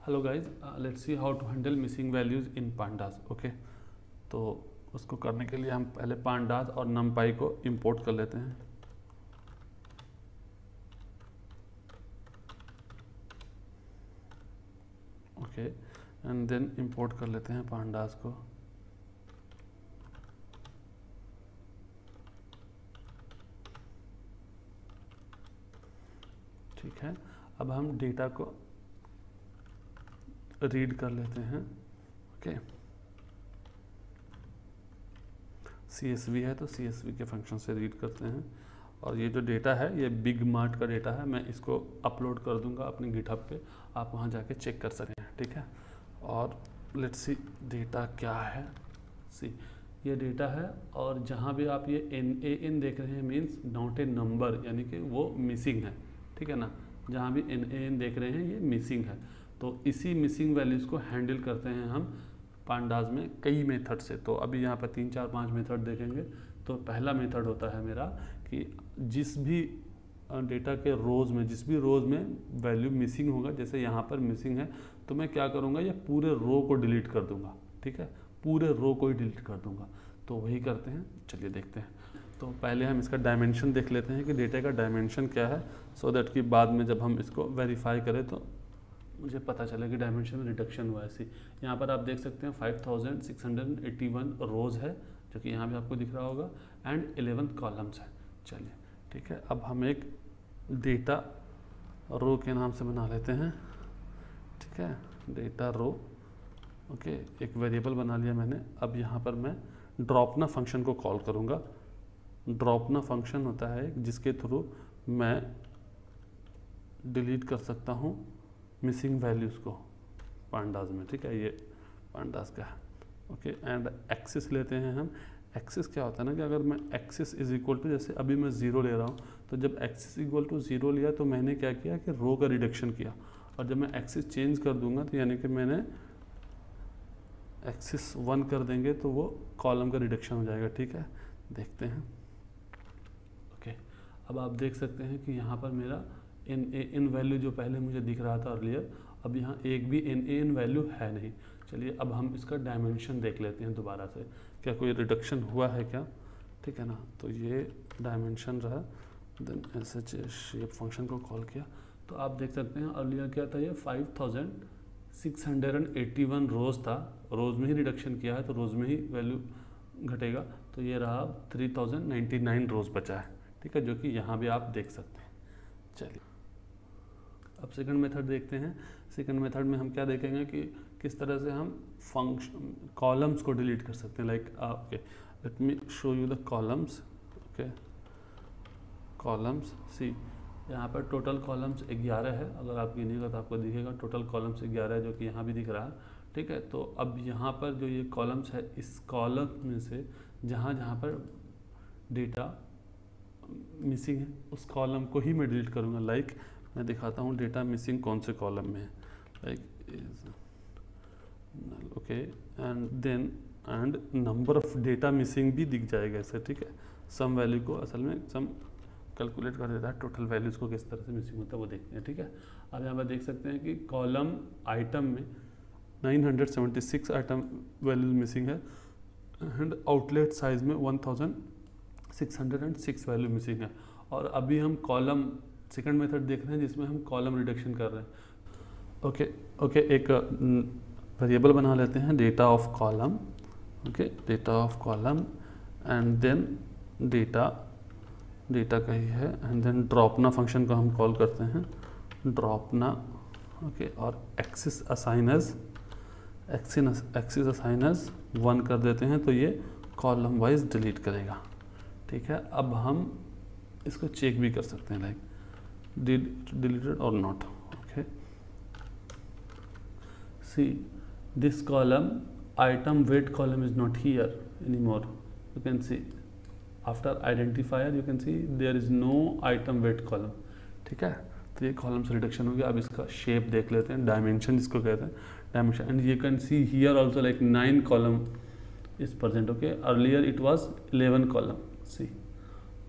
Hello guys, let's see how to handle missing values in pandas. Okay, तो उसको करने के लिए हम पहले पांडास और नमपाई को इंपोर्ट कर लेते हैं। ओके, एंड देन इंपोर्ट कर लेते हैं पांडास को। ठीक है, अब हम डेटा को रीड कर लेते हैं। ओके, CSV है तो CSV के फंक्शन से रीड करते हैं। और ये जो डेटा है ये बिग मार्ट का डेटा है, मैं इसको अपलोड कर दूंगा अपने गिटहब पे, आप वहाँ जाके चेक कर सकें। ठीक है, और लेट्स सी डेटा क्या है। सी ये डेटा है, और जहाँ भी आप ये NaN देख रहे हैं मीन्स नॉट ए नंबर, यानी कि वो मिसिंग है। ठीक है ना, जहाँ भी NaN देख रहे हैं ये मिसिंग है। तो इसी मिसिंग वैल्यूज़ को हैंडल करते हैं हम पांडास में कई मेथड से। तो अभी यहाँ पर 3 4 5 मेथड देखेंगे। तो पहला मेथड होता है मेरा कि जिस भी डेटा के रोज़ में, जिस भी रोज़ में वैल्यू मिसिंग होगा, जैसे यहाँ पर मिसिंग है तो मैं क्या करूँगा, ये पूरे रो को डिलीट कर दूँगा। ठीक है, पूरे रो को ही डिलीट कर दूँगा। तो वही करते हैं, चलिए देखते हैं। तो पहले हम इसका डायमेंशन देख लेते हैं कि डेटा का डायमेंशन क्या है, सो दैट कि बाद में जब हम इसको वेरीफाई करें तो मुझे पता चला कि डायमेंशन में रिडक्शन हुआ है। ऐसी यहाँ पर आप देख सकते हैं 5681 रोज़ है, जो कि यहाँ भी आपको दिख रहा होगा, एंड 11 कॉलम्स है। चलिए ठीक है, अब हम एक डेटा रो के नाम से बना लेते हैं। ठीक है, डेटा रो। ओके, एक वेरिएबल बना लिया मैंने। अब यहाँ पर मैं ड्रॉपना फंक्शन को कॉल करूँगा। ड्रॉपना फंक्शन होता है जिसके थ्रू मैं डिलीट कर सकता हूँ मिसिंग वैल्यूज़ को पांडास में। ठीक है, ये पांडास का है। ओके, एंड एक्सिस लेते हैं हम। एक्सिस क्या होता है ना कि अगर मैं एक्सिस इज इक्वल टू, जैसे अभी मैं 0 ले रहा हूँ, तो जब एक्सिस इक्वल टू 0 लिया तो मैंने क्या किया कि रो का रिडक्शन किया। और जब मैं एक्सिस चेंज कर दूंगा तो यानी कि मैंने एक्सिस 1 कर देंगे तो वो कॉलम का रिडक्शन हो जाएगा। ठीक है, देखते हैं। ओके, अब आप देख सकते हैं कि यहाँ पर मेरा NaN वैल्यू जो पहले मुझे दिख रहा था अर्लियर, अब यहाँ एक भी NaN वैल्यू है नहीं। चलिए अब हम इसका डायमेंशन देख लेते हैं दोबारा से, क्या कोई रिडक्शन हुआ है क्या। ठीक है ना, तो ये डायमेंशन रहा, देन SH शेप फंक्शन को कॉल किया तो आप देख सकते हैं अर्लियर क्या था, ये 5681 रोज़ था, रोज़ में ही रिडक्शन किया है तो रोज़ में ही वैल्यू घटेगा। तो ये रहा 3099 रोज़ बचा है। ठीक है, जो कि यहाँ भी आप देख सकते हैं। चलिए अब सेकंड मेथड देखते हैं। सेकंड मेथड में हम क्या देखेंगे कि किस तरह से हम फंक्शन कॉलम्स को डिलीट कर सकते हैं। Like okay, let me show you the columns. Okay, columns, see यहाँ पर टोटल कॉलम्स 11 है। अगर आप गिनिएगा तो आपको दिखेगा टोटल कॉलम्स 11 है, जो कि यहाँ भी दिख रहा है। ठीक है, तो अब यहाँ पर जो ये कॉलम्स है, इस कॉलम में से जहाँ जहाँ पर डेटा मिसिंग है उस कॉलम को ही मैं डिलीट करूँगा। लाइक मैं दिखाता हूँ डेटा मिसिंग कौन से कॉलम में है। Like okay, and then and number of data missing भी दिख जाएगा ऐसे। ठीक है, सम वैल्यू को असल में सम कैलकुलेट कर देता है, टोटल वैल्यूज़ को किस तरह से मिसिंग होता है वो देखते हैं। ठीक है, अब यहाँ पर देख सकते हैं कि कॉलम आइटम में 976 आइटम वैल्यूज मिसिंग है, एंड आउटलेट साइज में 1606 वैल्यू मिसिंग है। और अभी हम कॉलम सेकंड मेथड देख रहे हैं जिसमें हम कॉलम रिडक्शन कर रहे हैं। ओके, एक वेरिएबल बना लेते हैं data of column. Okay, data of column, and then data का ही है, एंड देन ड्रॉपना फंक्शन को हम कॉल करते हैं, ड्रॉपना। ओके, और एक्सिस असाइनर्स 1 कर देते हैं तो ये कॉलम वाइज डिलीट करेगा। ठीक है, अब हम इसको चेक भी कर सकते हैं, लाइक डिलीटेड और not. Okay, see this column item weight column is not here anymore. You can see after identifier you can see there is no item weight column. ठीक है, तो ये कॉलम से रिडक्शन हो गया। अब इसका शेप देख लेते हैं, डायमेंशन जिसको कहते हैं, dimension, and you can see here also like 9 column is present. Okay, earlier it was 11 column. See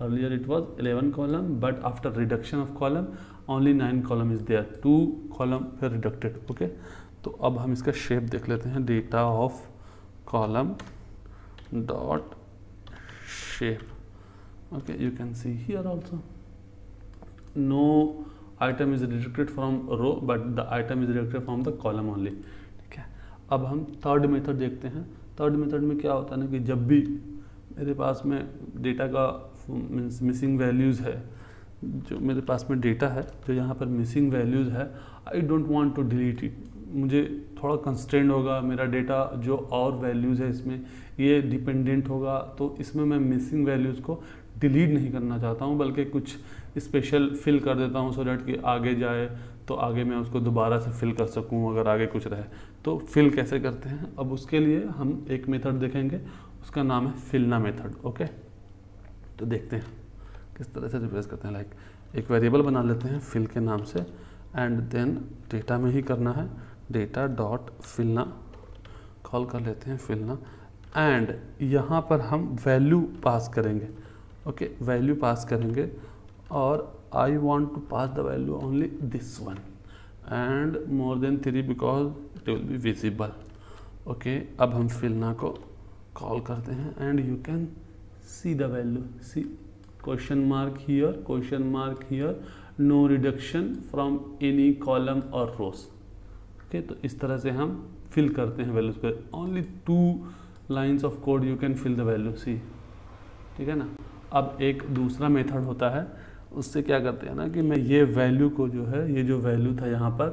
earlier it was 11 column, but after reduction of column only 9 column is there, 2 column were reducted. Okay तो अब हम इसका shape देख लेते हैं, data of column dot shape. Okay, you can see here also no item is reducted from row but the item is reducted from the column only. ठीक है, अब हम थर्ड मेथड देखते हैं. थर्ड मेथड में क्या होता है ना कि जब भी मेरे पास में डेटा का मीन्स मिसिंग वैल्यूज़ है, जो मेरे पास में डेटा है जो यहाँ पर मिसिंग वैल्यूज़ है, I don't want to delete it. मुझे थोड़ा कंस्ट्रेंट होगा, मेरा डेटा जो और वैल्यूज़ है इसमें ये डिपेंडेंट होगा, तो इसमें मैं मिसिंग वैल्यूज़ को डिलीट नहीं करना चाहता हूँ, बल्कि कुछ स्पेशल फिल कर देता हूँ सो डैट कि आगे जाए तो आगे मैं उसको दोबारा से फिल कर सकूँ अगर आगे कुछ रहे. तो फिल कैसे करते हैं, अब उसके लिए हम एक मेथड देखेंगे, उसका नाम है फिलना मेथड. ओके तो देखते हैं किस तरह से रिप्लेस करते हैं. लाइक एक वेरिएबल बना लेते हैं फिल के नाम से, एंड देन डेटा में ही करना है, डेटा डॉट फिलना कॉल कर लेते हैं फिलना, एंड यहाँ पर हम वैल्यू पास करेंगे. ओके वैल्यू पास करेंगे और I want to pass the value only this one and more then 3 because it will be visible. Okay अब हम फिलना को कॉल करते हैं and you can see the value, see question mark here, no reduction from any column और rows. Okay तो इस तरह से हम फिल करते हैं वैल्यूज पे. Only 2 lines of code you can fill the value, see. ठीक है ना. अब एक दूसरा मेथड होता है, उससे क्या करते हैं ना कि मैं ये वैल्यू को जो है, ये जो वैल्यू था यहाँ पर,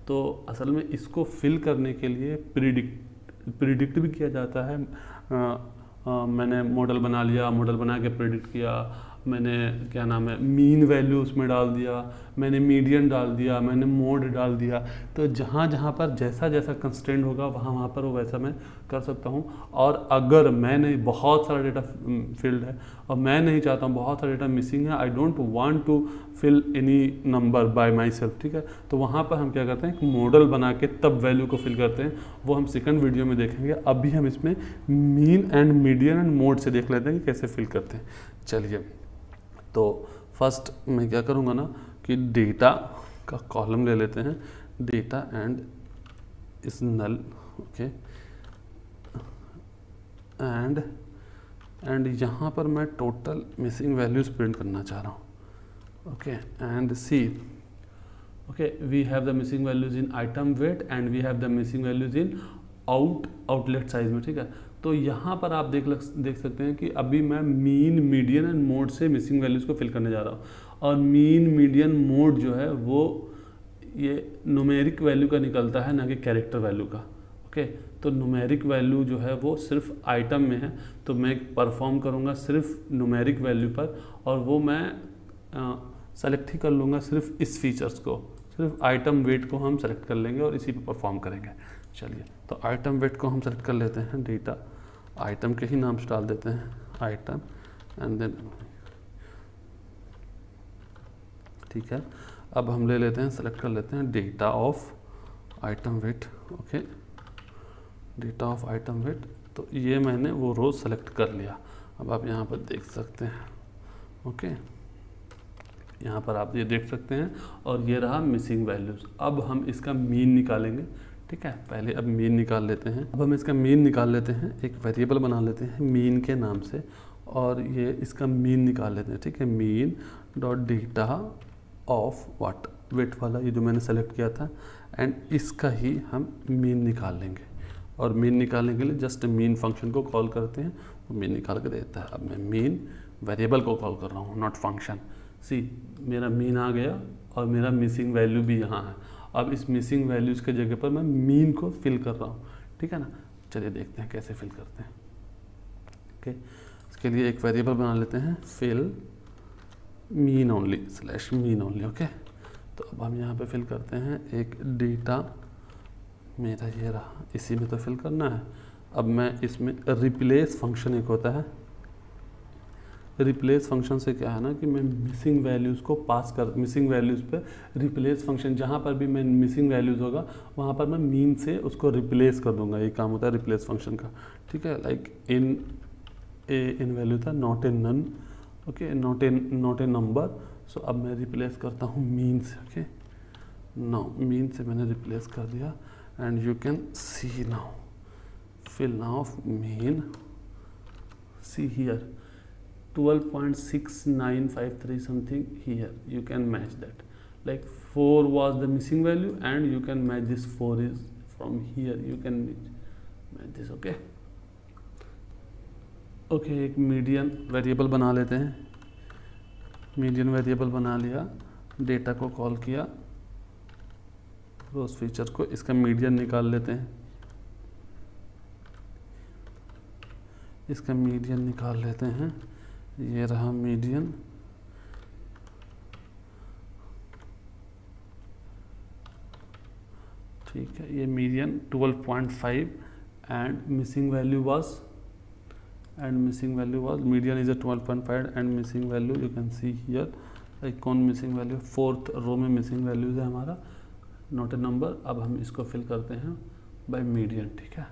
तो असल में इसको फिल करने के लिए प्रिडिक्ट भी किया जाता है. मैंने मॉडल बना लिया, मॉडल बना के प्रिडिक्ट किया, मैंने क्या नाम है मीन वैल्यू उसमें डाल दिया, मैंने मीडियन डाल दिया, मैंने मोड डाल दिया. तो जहाँ जहाँ पर जैसा जैसा कंस्ट्रेंट होगा वहाँ पर वो वैसा मैं कर सकता हूँ. और अगर मैंने बहुत सारा डेटा फील्ड है और मैं नहीं चाहता हूँ, बहुत सारा डेटा मिसिंग है, I don't want to fill any number by myself. ठीक है, तो वहाँ पर हम क्या करते हैं, एक मॉडल बना के तब वैल्यू को फिल करते हैं. वो हम सेकंड वीडियो में देखेंगे. अभी हम इसमें mean and median and mode से देख लेते हैं कि कैसे फिल करते हैं. चलिए तो फर्स्ट मैं क्या करूँगा ना कि डेटा का कॉलम ले लेते हैं, डेटा एंड इस नल. ओके एंड यहाँ पर मैं टोटल मिसिंग वैल्यूज प्रिंट करना चाह रहा हूँ. Okay and see, okay we have the missing values in item weight and we have the missing values in outlet size में. ठीक है, तो यहाँ पर आप देख सकते हैं कि अभी मैं मीन मीडियन एंड मोड से मिसिंग वैल्यूज़ को फिल करने जा रहा हूँ. और मीन मीडियन मोड जो है वो ये न्यूमेरिक वैल्यू का निकलता है, ना कि कैरेक्टर वैल्यू का. ओके तो न्यूमेरिक वैल्यू जो है वो सिर्फ आइटम में है, तो मैं परफॉर्म करूँगा सिर्फ न्यूमेरिक वैल्यू पर, और वो मैं सेलेक्ट ही कर लूँगा सिर्फ इस फीचर्स को, सिर्फ आइटम वेट को हम सेलेक्ट कर लेंगे और इसी पे परफॉर्म करेंगे. चलिए तो आइटम वेट को हम सेलेक्ट कर लेते हैं, डेटा आइटम के ही नाम से डाल देते हैं आइटम एंड देन. ठीक है, अब हम ले लेते हैं, सेलेक्ट कर लेते हैं data of item weight. Okay data of item weight, तो ये मैंने वो रोज सेलेक्ट कर लिया. अब आप यहाँ पर देख सकते हैं. ओके यहाँ पर आप ये देख सकते हैं, और ये रहा मिसिंग वैल्यूज. अब हम इसका मीन निकालेंगे. ठीक है, पहले अब मीन निकाल लेते हैं. अब हम इसका मीन निकाल लेते हैं, एक वेरिएबल बना लेते हैं मीन के नाम से, और ये इसका मीन निकाल लेते हैं. ठीक है, mean dot data of what weight वाला, ये जो मैंने सेलेक्ट किया था, एंड इसका ही हम मीन निकाल लेंगे. और मीन निकालने के लिए जस्ट मीन फंक्शन को कॉल करते हैं, वो मीन निकाल के देता है. अब मैं मीन वेरिएबल को कॉल कर रहा हूँ, नॉट फंक्शन. सी मेरा मीन आ गया और मेरा मिसिंग वैल्यू भी यहाँ है. अब इस मिसिंग वैल्यूज़ के जगह पर मैं मीन को फिल कर रहा हूँ. ठीक है ना, चलिए देखते हैं कैसे फिल करते हैं. ओके इसके लिए एक वेरिएबल बना लेते हैं, fill mean only slash mean only. Okay तो अब हम यहाँ पे फिल करते हैं एक डेटा, मेरा ये रहा, इसी में तो फिल करना है. अब मैं इसमें रिप्लेस फंक्शन एक होता है, रिप्लेस फंक्शन से क्या है ना कि मैं मिसिंग वैल्यूज़ को पास कर, मिसिंग वैल्यूज़ पे रिप्लेस फंक्शन, जहाँ पर भी मैं मिसिंग वैल्यूज़ होगा वहाँ पर मैं मीन से उसको रिप्लेस कर दूंगा. ये काम होता है रिप्लेस फंक्शन का. ठीक है, लाइक इन वैल्यू था not a NaN, okay, not a number. So अब मैं रिप्लेस करता हूँ मीन से। ओके, नाउ मीन से मैंने रिप्लेस कर दिया and you can C now fill now mean, see here 12.6953 something here, you can match that, like 4 was the missing value and you can match this 4 is from here, you can match this। okay, एक median variable बना लेते हैं। Median variable बना लिया, data को call किया, रोज feature को, इसका मीडियन निकाल लेते हैं। इसका मीडियन निकाल लेते हैं, ये रहा मीडियन। ठीक है, ये median 12.5 and missing value was median is a 12.5 and missing value you can see here, like कौन मिसिंग वैल्यू, 4th रो में मिसिंग वैल्यूज है हमारा, नॉट ए नंबर। अब हम इसको फिल करते हैं बाय मीडियन। ठीक है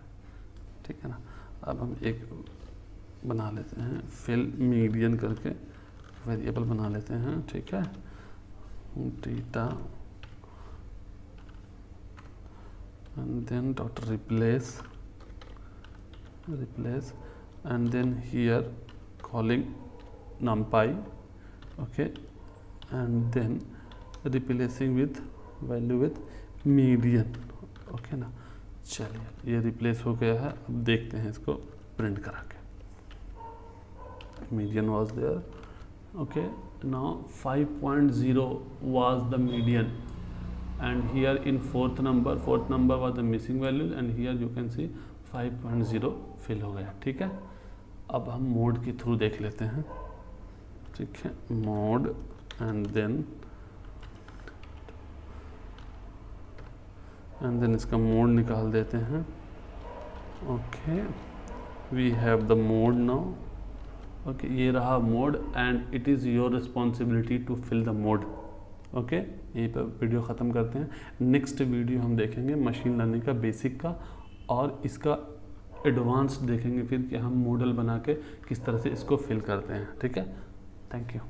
ना। अब हम एक बना लेते हैं फिल मीडियन करके वेरिएबल बना लेते हैं। ठीक है, data and then dot replace and then here calling numpy। Okay, and then replacing with value with median. Okay ना, चलिए ये रिप्लेस हो गया है। अब देखते हैं इसको प्रिंट करा के। median was there। okay, now 5.0 was the median and here in fourth number was the missing values and here you can see 5.0 fill हो गया। ठीक है, अब हम मोड के थ्रू देख लेते हैं। ठीक है, मोड एंड देन इसका मोड निकाल देते हैं। Okay, we have the mode now. Okay, ये रहा mode and it is your responsibility to fill the mode. Okay, यहीं पर वीडियो ख़त्म करते हैं। नेक्स्ट वीडियो हम देखेंगे मशीन लर्निंग का बेसिक का, और इसका एडवांस देखेंगे फिर कि हम मॉडल बना के किस तरह से इसको फिल करते हैं। ठीक है, थैंक यू।